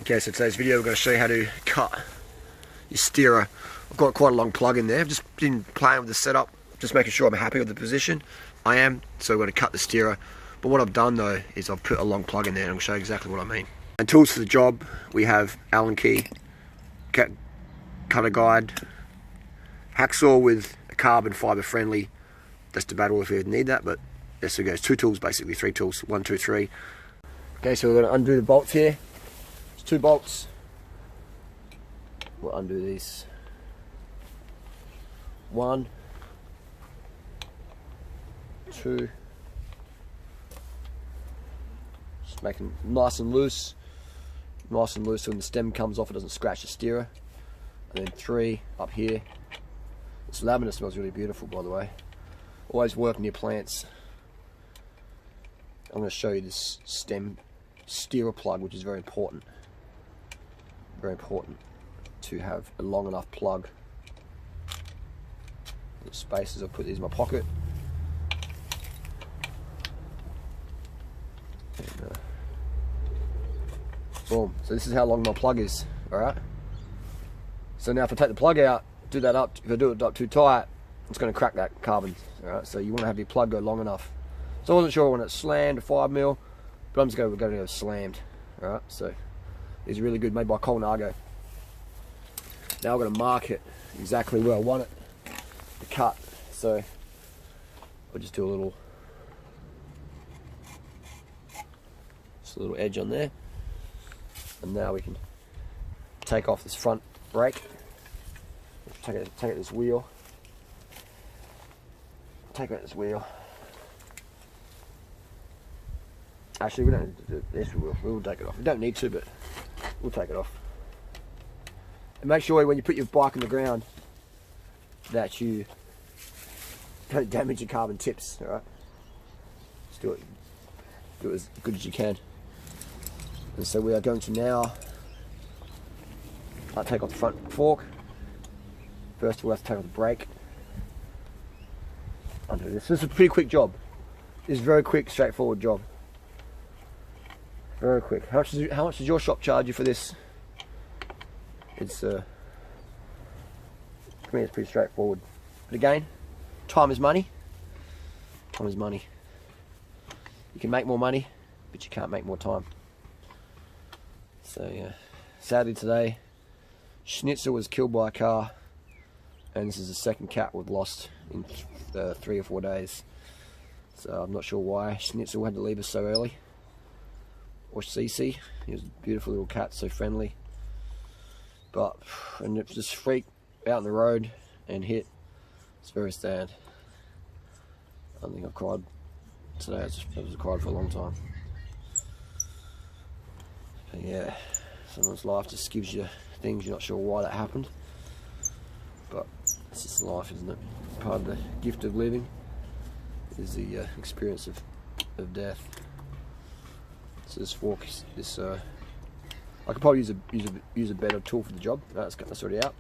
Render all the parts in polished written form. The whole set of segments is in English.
Okay, so today's video we're going to show you how to cut your steerer. I've got quite a long plug in there. I've just been playing with the setup, just making sure I'm happy with the position. I am, so we're going to cut the steerer. But what I've done though is I've put a long plug in there and I'll show you exactly what I mean. And tools for the job, we have Allen key, cutter guide, hacksaw with a carbon fibre friendly. That's debatable if you need that, but yes, it goes. 2 tools basically, 3 tools, 1, 2, 3. Okay, so we're going to undo the bolts here. 2 bolts. We'll undo these. 1, 2. Just make them nice and loose. Nice and loose so when the stem comes off it doesn't scratch the steerer. And then 3 up here. This lavender smells really beautiful, by the way. Always work near plants. I'm going to show you this stem steerer plug, which is very important. Very important to have a long enough plug. The spaces, I'll put these in my pocket. And, boom. So this is how long my plug is. Alright. So now if I take the plug out, do that up, if I do it up too tight, it's going to crack that carbon. Alright, so you want to have your plug go long enough. So I wasn't sure when it's slammed to 5mm, but I'm just going to go slammed. Alright, so these are really good, made by Colnago. Now I'm going to mark it exactly where I want it to cut. So I'll just do a little edge on there. And now we can take off this front brake. Take out this wheel. Take out this wheel. Actually, we don't need to do this. We'll take it off. We don't need to, but we'll take it off. And make sure when you put your bike on the ground that you don't damage your carbon tips. All right. Just do it as good as you can. And so we are going to now take off the front fork. First we'll have to take off the brake. Undo this. This is a pretty quick job. This is a very quick, straightforward job. Very quick. How much does your shop charge you for this? It's for me it's pretty straightforward. But again, time is money. Time is money. You can make more money, but you can't make more time. So yeah, sadly today, Schnitzel was killed by a car, and this is the second cat we've lost in 3 or 4 days. So I'm not sure why Schnitzel had to leave us so early. Or Cece, he was a beautiful little cat, so friendly. But, and it just freaked out in the road and hit. It's very sad. I think I've cried today. I've cried for a long time. But yeah, sometimes life just gives you things you're not sure why that happened. But it's just life, isn't it? Part of the gift of living is the experience of death. So this fork, I could probably use a better tool for the job. That's already out.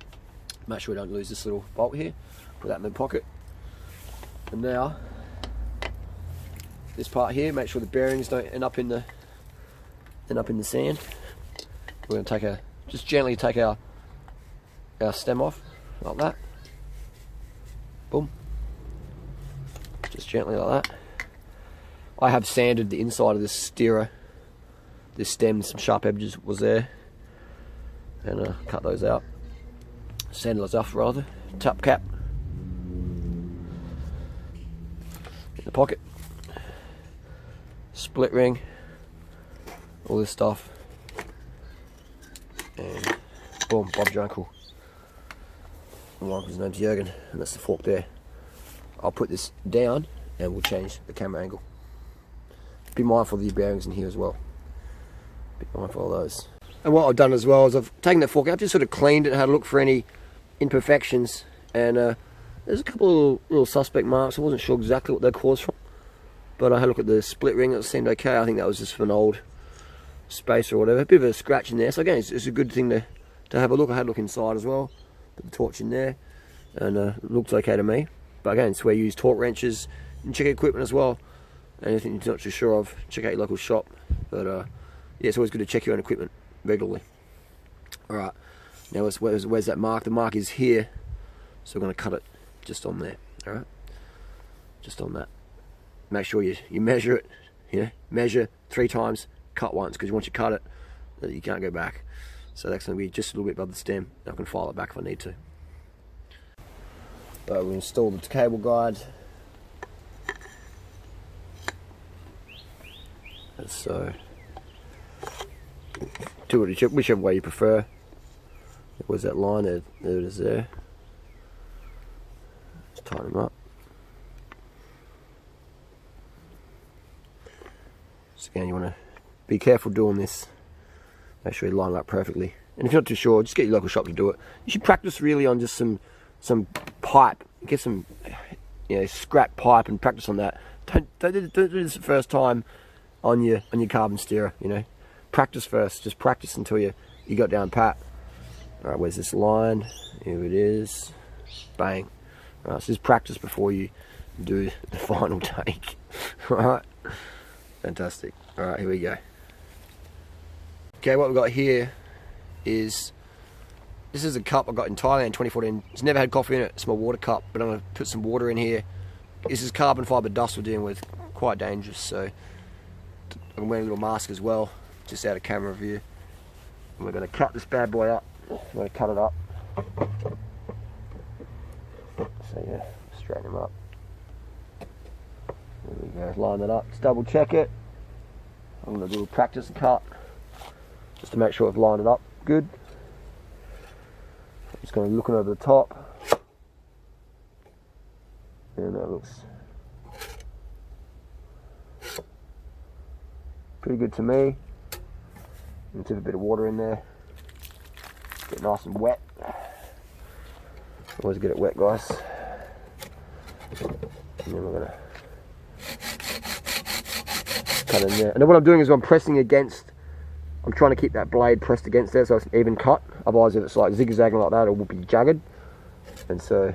Make sure we don't lose this little bolt here. Put that in the pocket. And now, this part here, make sure the bearings don't end up in the sand. We're going to just gently take our stem off like that. Boom. Just gently like that. I have sanded the inside of this steerer. This stem, some sharp edges was there, and cut those out. Sanded those off rather. Top cap in the pocket. Split ring. All this stuff. And boom, Bob's your uncle. My uncle's name's Jürgen, and that's the fork there. I'll put this down, and we'll change the camera angle. Be mindful of the bearings in here as well. Be mindful of those. And what I've done as well is I've taken that fork out, just sort of cleaned it, had a look for any imperfections, and there's a couple of little suspect marks. I wasn't sure exactly what they're caused from, but I had a look at the split ring, it seemed okay. I think that was just from an old space or whatever. A bit of a scratch in there, so again, it's a good thing to have a look. I had a look inside as well, put the torch in there, and it looked okay to me. But again, it's where you use torque wrenches and check equipment as well. Anything you're not too sure of, check out your local shop. But yeah, it's always good to check your own equipment regularly. Alright, now where's that mark? The mark is here, so we're going to cut it just on there. Alright, just on that. Make sure you measure it, measure 3 times, cut once, because once you cut it, you can't go back. So that's going to be just a little bit above the stem. I can file it back if I need to. But we install the cable guide. So, do it whichever way you prefer. Where's that line? There it is there. Just tighten them up. So again, you want to be careful doing this. Make sure you line it up perfectly. And if you're not too sure, just get your local shop to do it. You should practice really on just some pipe. Get some scrap pipe and practice on that. Don't do this the first time on your carbon steerer. Practice first. Just practice until you got down pat. All right, where's this line? Here it is. Bang. All right, so just practice before you do the final take. All right. Fantastic. All right, here we go. Okay, what we've got here is, this is a cup I got in Thailand in 2014. It's never had coffee in it. It's my water cup, but I'm going to put some water in here. This is carbon fibre dust we're dealing with. Quite dangerous, so I'm wearing a little mask as well, just out of camera view. And we're going to cut this bad boy up. I'm going to cut it up. So yeah, straighten him up. There we go, line that up. Just double check it. I'm going to do a practice cut, just to make sure I've lined it up good. I'm just going to look over the top. And that looks pretty good to me. And dip a bit of water in there. Get nice and wet. Always get it wet, guys. And then we're going to cut in there. And then what I'm doing is I'm pressing against, I'm trying to keep that blade pressed against there so it's an even cut. Otherwise, if it's like zigzagging like that, it will be jagged. And so,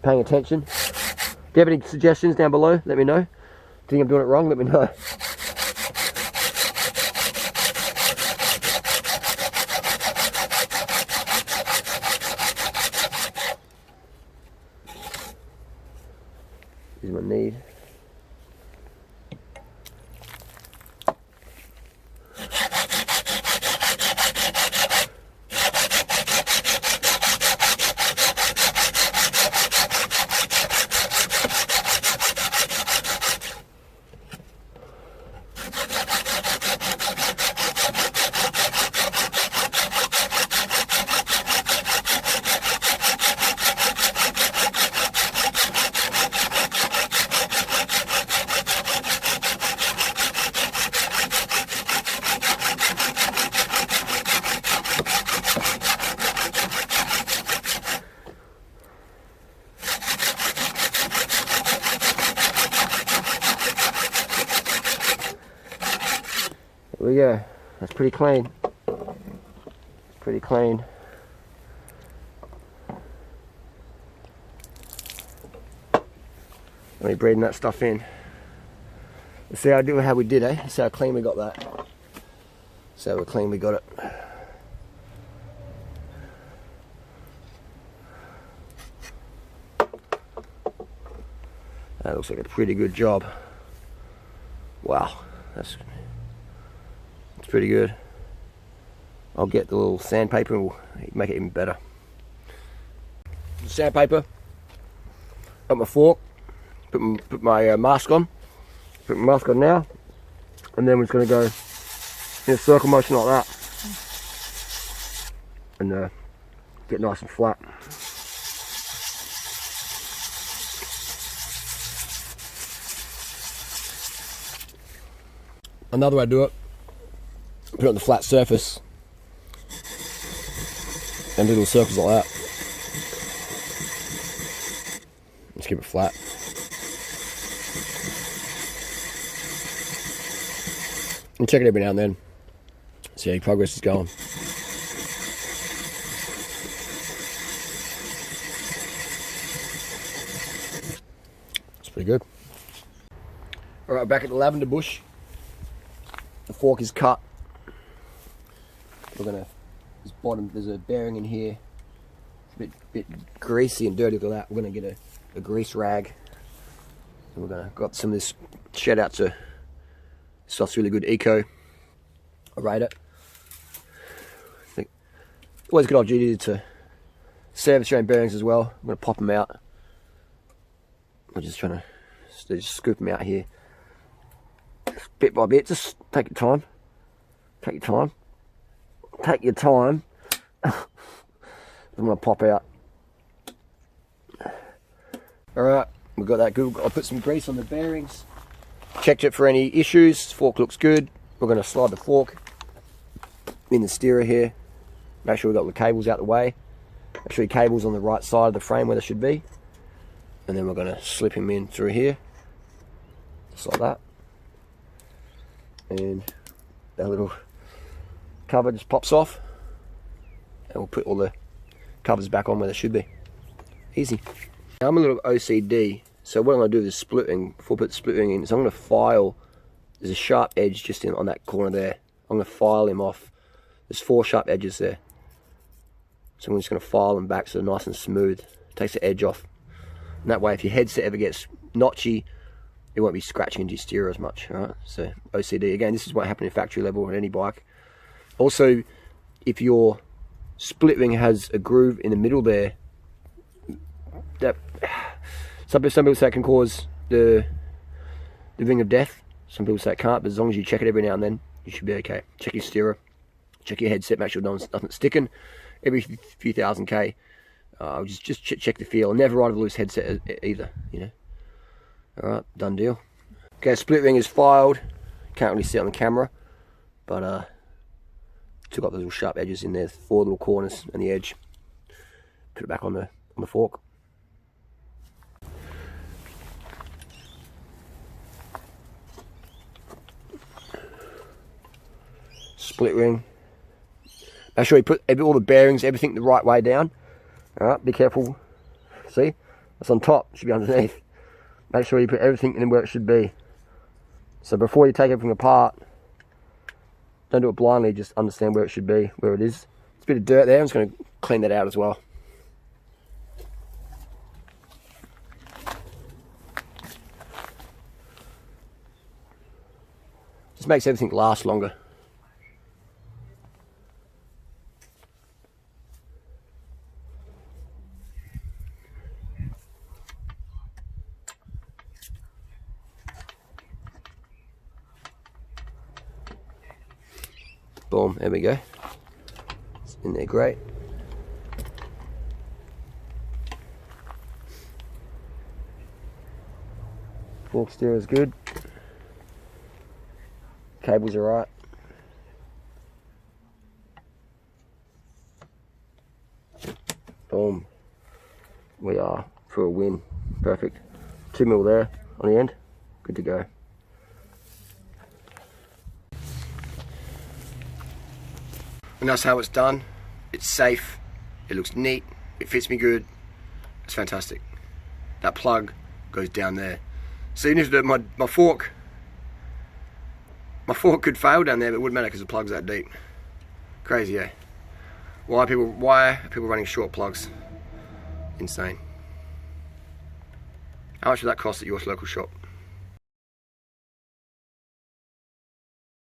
paying attention. If you have any suggestions down below, let me know. Do you think I'm doing it wrong? Let me know. Here's my need. There we go. That's pretty clean. Pretty clean. Let me breathing that stuff in. Let's see how we did, eh? See how clean we got that. See how clean we got it. That looks like a pretty good job. Wow, that's pretty good. I'll get the little sandpaper and we'll make it even better. Sandpaper, got my fork, put my mask on. Put my mask on now, and then we're just going to go in a circle motion like that, and get nice and flat. Another way to do it, put it on the flat surface and do little circles like that. Just keep it flat. And check it every now and then, see how your progress is going. It's pretty good. Alright, back at the lavender bush. The fork is cut. We're gonna, there's a bearing in here. It's a bit greasy and dirty. Look at that. We're gonna get a grease rag. And we're gonna got some of this. Shout out to this stuff's really good. Eco. I rate it. I think always a good idea to service your own bearings as well. I'm gonna pop them out. I'm just trying to scoop them out here, bit by bit. Just take your time. Take your time. Take your time. I'm gonna pop out. Alright, we've got that good. I'll put some grease on the bearings. Checked it for any issues. Fork looks good. We're gonna slide the fork in the steerer here. Make sure we've got the cables out the way. Make sure your cable's on the right side of the frame where they should be. And then we're gonna slip him in through here. Just like that. And that little cover just pops off. And we'll put all the covers back on where they should be. Easy. Now I'm a little OCD, so what I'm going to do is splitting. Before I put the splitting in, so I'm going to file. There's a sharp edge just on that corner there. I'm going to file him off. There's 4 sharp edges there. So I'm just going to file them back so they're nice and smooth. Takes the edge off. And that way if your headset ever gets notchy, it won't be scratching into your steer as much. Alright, so OCD. Again, this is what happened in factory level on any bike. Also, if your split ring has a groove in the middle there, that some people say it can cause the ring of death. Some people say it can't, but as long as you check it every now and then, you should be okay. Check your steerer, check your headset, make sure nothing's sticking. Every few thousand K, just check the feel. Never ride a loose headset either, you know. Alright, done deal. Okay, split ring is filed. Can't really see it on the camera, but took up those little sharp edges in there, 4 little corners and the edge. Put it back on the fork. Split ring. Make sure you put all the bearings, everything the right way down. Alright, be careful. See? That's on top, it should be underneath. Make sure you put everything in where it should be. So before you take everything apart, don't do it blindly, just understand where it should be, where it is. There's a bit of dirt there, I'm just going to clean that out as well. Just makes everything last longer. Boom, there we go. It's in there great. Fork steer is good. Cables are right. Boom. We are for a win. Perfect. 2 mil there on the end. Good to go. And that's how it's done. It's safe, it looks neat, it fits me good, it's fantastic. That plug goes down there. So even if my fork could fail down there, but it wouldn't matter because the plug's that deep. Crazy, eh? Why are people running short plugs? Insane. How much would that cost at your local shop?